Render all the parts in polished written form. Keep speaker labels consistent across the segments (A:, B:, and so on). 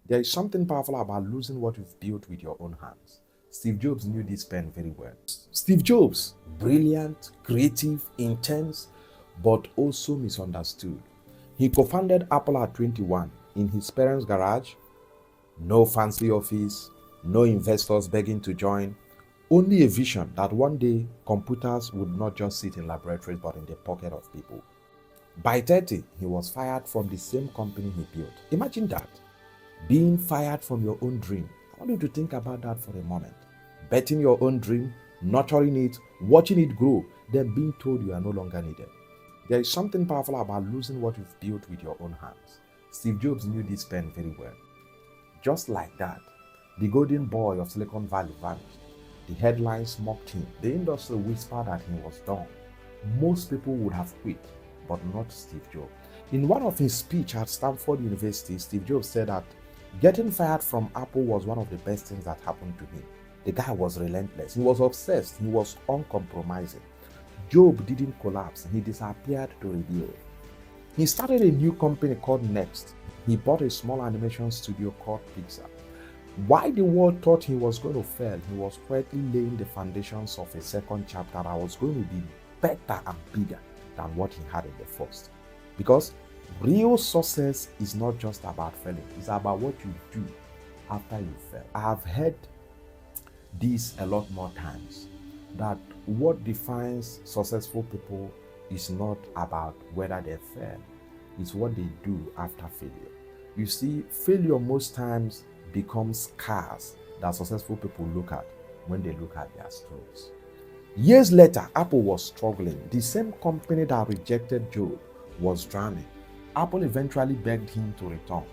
A: There is something powerful about losing what you've built with your own hands. Steve Jobs knew this pen very well. Steve Jobs, brilliant, creative, intense, but also misunderstood. He co-founded Apple at 21 in his parents' garage. No fancy office, no investors begging to join, only a vision that one day computers would not just sit in laboratories but in the pocket of people. By 30, he was fired from the same company he built. Imagine that, being fired from your own dream. I want you to think about that for a moment. Betting your own dream, nurturing it, watching it grow, then being told you are no longer needed. There is something powerful about losing what you've built with your own hands. Steve Jobs knew this pen very well. Just like that, the golden boy of Silicon Valley vanished. The headlines mocked him. The industry whispered that he was done. Most people would have quit, but not Steve Jobs. In one of his speeches at Stanford University, Steve Jobs said that getting fired from Apple was one of the best things that happened to him. The guy was relentless. He was obsessed. He was uncompromising. Job didn't collapse. He disappeared to rebuild. He started a new company called Next. He bought a small animation studio called Pixar. While the world thought he was going to fail, he was quietly laying the foundations of a second chapter that was going to be better and bigger than what he had in the first. Because real success is not just about failing, it's about what you do after you fail. I have heard this a lot more times, that what defines successful people is not about whether they fail, it's what they do after failure. You see, failure most times becomes scars that successful people look at when they look at their stories. Years later, Apple was struggling. The same company that rejected Job was drowning. Apple eventually begged him to return.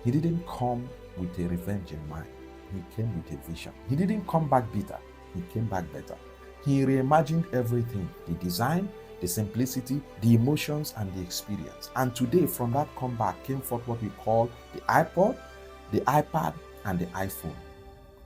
A: He didn't come with a revenge in mind. He came with a vision. He didn't come back bitter. He came back better. He reimagined everything: the design, the simplicity, the emotions, and the experience. And today, from that comeback came forth what we call the iPod, the iPad, and the iPhone.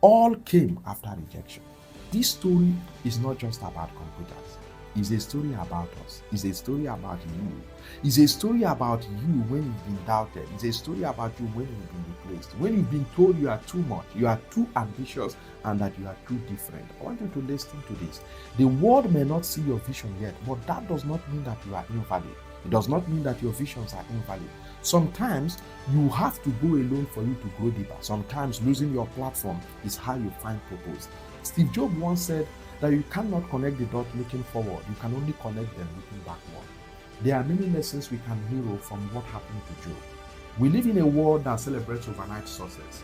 A: All came after rejection. This story is not just about computers. It's a story about us. It's a story about you. It's a story about you when you've been doubted. It's a story about you when you've been replaced. When you've been told you are too much, you are too ambitious, and that you are too different. I want you to listen to this. The world may not see your vision yet, but that does not mean that you are invalid. It does not mean that your visions are invalid. Sometimes you have to go alone for you to grow deeper. Sometimes losing your platform is how you find purpose. Steve Jobs once said that you cannot connect the dots looking forward. You can only connect them looking backward. There are many lessons we can mirror from what happened to Job. We live in a world that celebrates overnight success.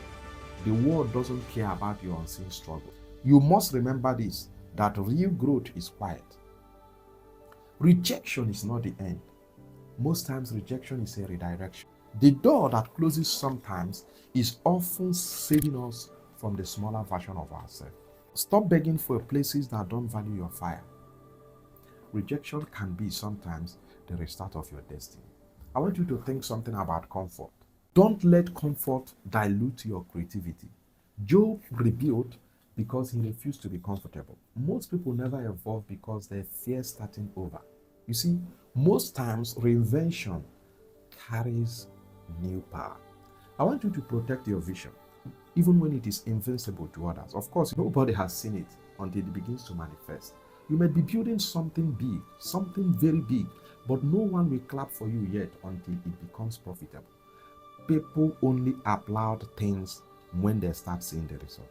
A: The world doesn't care about your unseen struggle. You must remember this, that real growth is quiet. Rejection is not the end. Most times rejection is a redirection. The door that closes sometimes is often saving us from the smaller version of ourselves. Stop begging for places that don't value your fire. Rejection can be sometimes the restart of your destiny. I want you to think something about comfort. Don't let comfort dilute your creativity. Job rebuilt because he refused to be comfortable. Most people never evolve because they fear starting over. You see, most times reinvention carries new power. I want you to protect your vision, even when it is invincible to others. Of course, nobody has seen it until it begins to manifest. You may be building something big, something very big, but no one will clap for you yet until it becomes profitable. People only applaud things when they start seeing the result.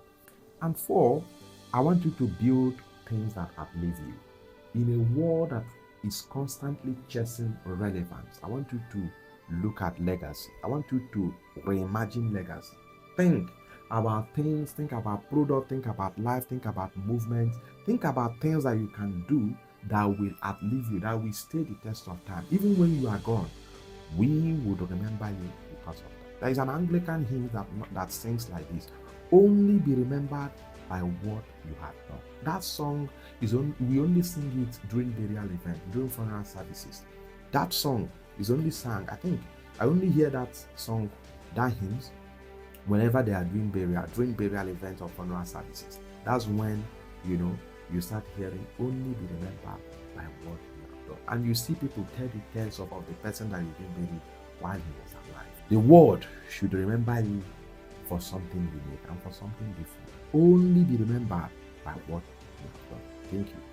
A: And four, I want you to build things that outlive you. In a world that is constantly chasing relevance, I want you to look at legacy. I want you to reimagine legacy. Think about things, think about product, think about life, think about movement, think about things that you can do that will outlive you, that will stay the test of time. Even when you are gone, we would remember you because of that. There is an Anglican hymn that sings like this: only be remembered by what you have done. That song we only sing it during burial events, during funeral services. That song is only sung, I only hear that song, that hymns, whenever they are during burial events or funeral services. That's when you start hearing only be remembered by what you have done. And you see people tell the tales of the person that you didn't bury while he was alive. The world should remember you for something unique and for something different. Only be remembered by what you have done. Thank you.